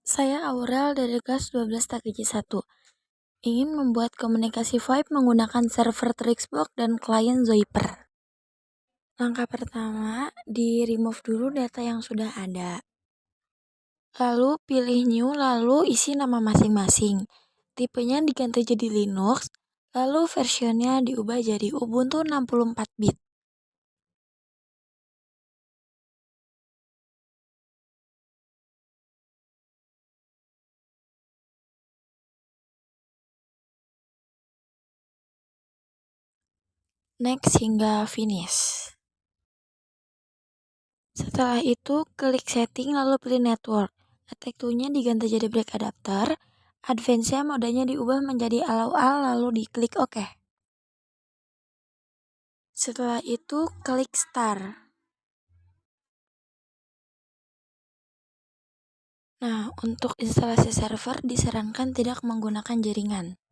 Saya Aurel dari kelas 12 TKJ 1. Ingin membuat komunikasi VoIP menggunakan server Trixbox dan klien Zoiper. Langkah pertama, di-remove dulu data yang sudah ada. Lalu pilih new, lalu isi nama masing-masing. Tipenya diganti jadi Linux, lalu versionnya diubah jadi Ubuntu 64 bit. Next hingga finish. Setelah itu, klik setting lalu pilih network. Attack tool-nya diganti jadi break adapter. Advance-nya modenya diubah menjadi allow all lalu diklik OK. Setelah itu, klik start. Nah, untuk instalasi server disarankan tidak menggunakan jaringan.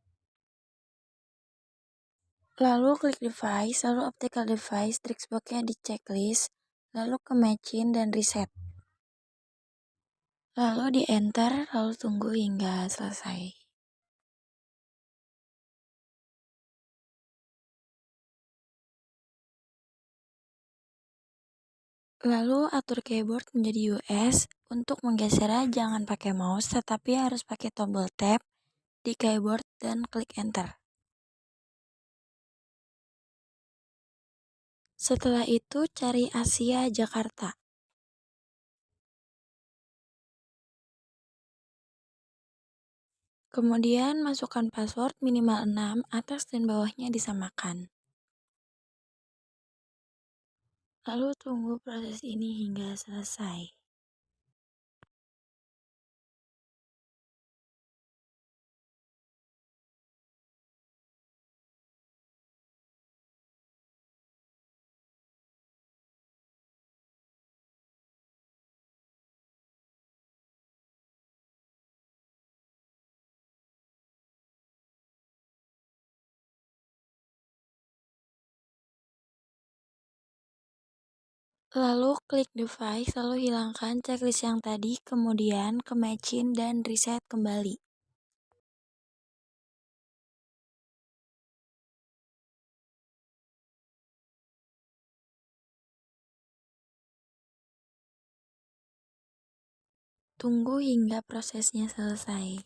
Lalu klik device, lalu optical device, Trixbox-nya di checklist, lalu ke machine dan reset. Lalu di enter, lalu tunggu hingga selesai. Lalu atur keyboard menjadi US. Untuk menggesernya jangan pakai mouse tetapi harus pakai tombol tab di keyboard dan klik enter. Setelah itu cari Asia Jakarta. Kemudian masukkan password minimal 6, atas dan bawahnya disamakan. Lalu tunggu proses ini hingga selesai. Lalu klik device, lalu hilangkan checklist yang tadi, kemudian ke machine dan reset kembali. Tunggu hingga prosesnya selesai.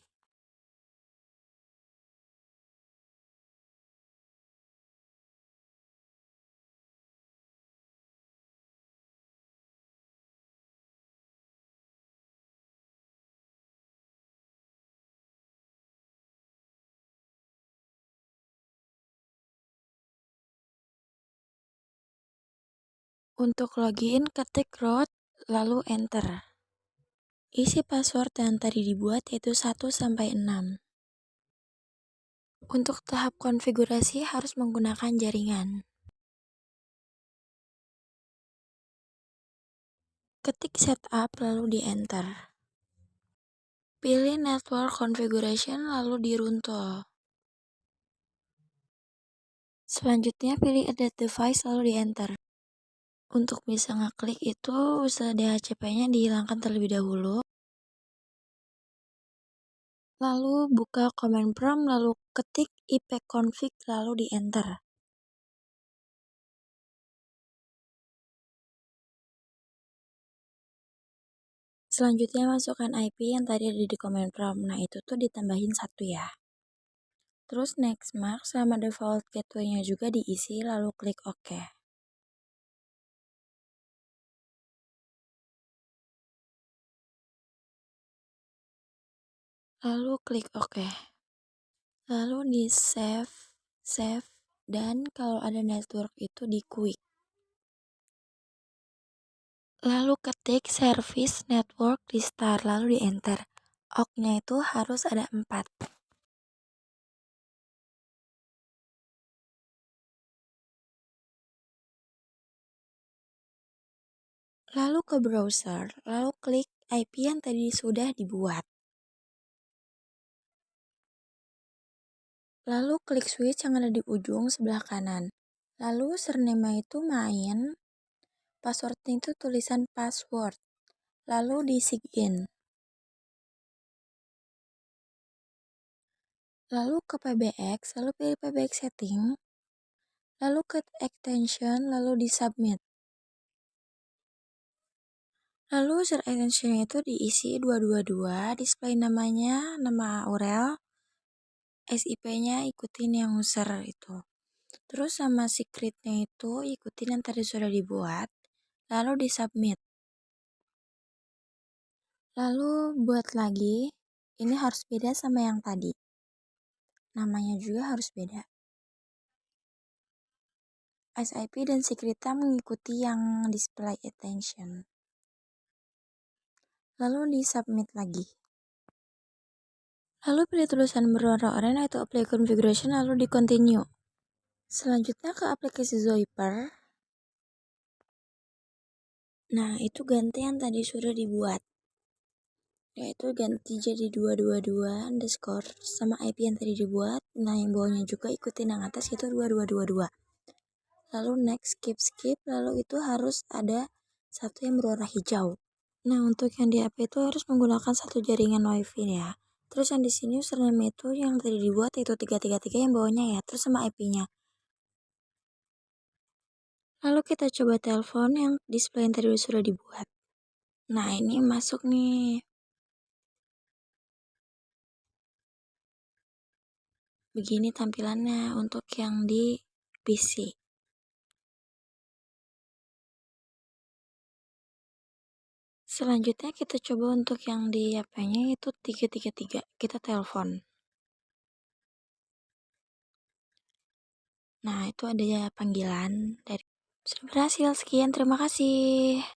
Untuk login, ketik root, lalu enter. Isi password yang tadi dibuat yaitu 1-6. Untuk tahap konfigurasi harus menggunakan jaringan. Ketik setup lalu di enter. Pilih network configuration lalu diruntuh. Selanjutnya pilih edit device lalu di enter. Untuk bisa ngeklik itu usaha DHCP-nya dihilangkan terlebih dahulu. Lalu buka command prompt lalu ketik ipconfig lalu di enter. Selanjutnya masukkan IP yang tadi ada di command prompt. Nah itu tuh ditambahin 1 ya. Terus next mark sama default gateway-nya juga diisi lalu klik OK. Lalu klik OK. Lalu di save, dan kalau ada network itu di quick. Lalu ketik service network restart lalu di enter. OK-nya itu harus ada 4. Lalu ke browser, lalu klik IP yang tadi sudah dibuat. Lalu klik switch yang ada di ujung sebelah kanan. Lalu surname itu main, passwordnya itu tulisan password. Lalu di sign in. lalu ke PBX, lalu pilih PBX setting, lalu ke extension, lalu di submit. Lalu user extension itu diisi 222, display namanya, nama URL, SIP-nya ikutin yang user itu. Terus sama secretnya itu ikutin yang tadi sudah dibuat, lalu di submit. Lalu buat lagi, ini harus beda sama yang tadi. Namanya juga harus beda. SIP dan secretnya mengikuti yang display attention. Lalu di submit lagi. Lalu pilih tulisan berwarna oranye yaitu apply configuration lalu di continue. Selanjutnya ke aplikasi Zoiper. Nah, itu ganti yang tadi sudah dibuat. Yaitu ganti jadi 222 underscore sama IP yang tadi dibuat. Nah, yang bawahnya juga ikutin yang atas itu 2222. Lalu next skip, lalu itu harus ada satu yang berwarna hijau. Nah, untuk yang di HP itu harus menggunakan satu jaringan WiFi ya. Terus yang di sini username itu yang tadi dibuat itu 333 yang bawahnya ya, terus sama IP-nya. Lalu kita coba telepon yang display yang tadi sudah dibuat. Nah, ini masuk nih. Begini tampilannya untuk yang di PC. Selanjutnya kita coba untuk yang di HP-nya itu 333. Kita telepon. Nah, itu ada panggilan dari sudah berhasil. Sekian, terima kasih.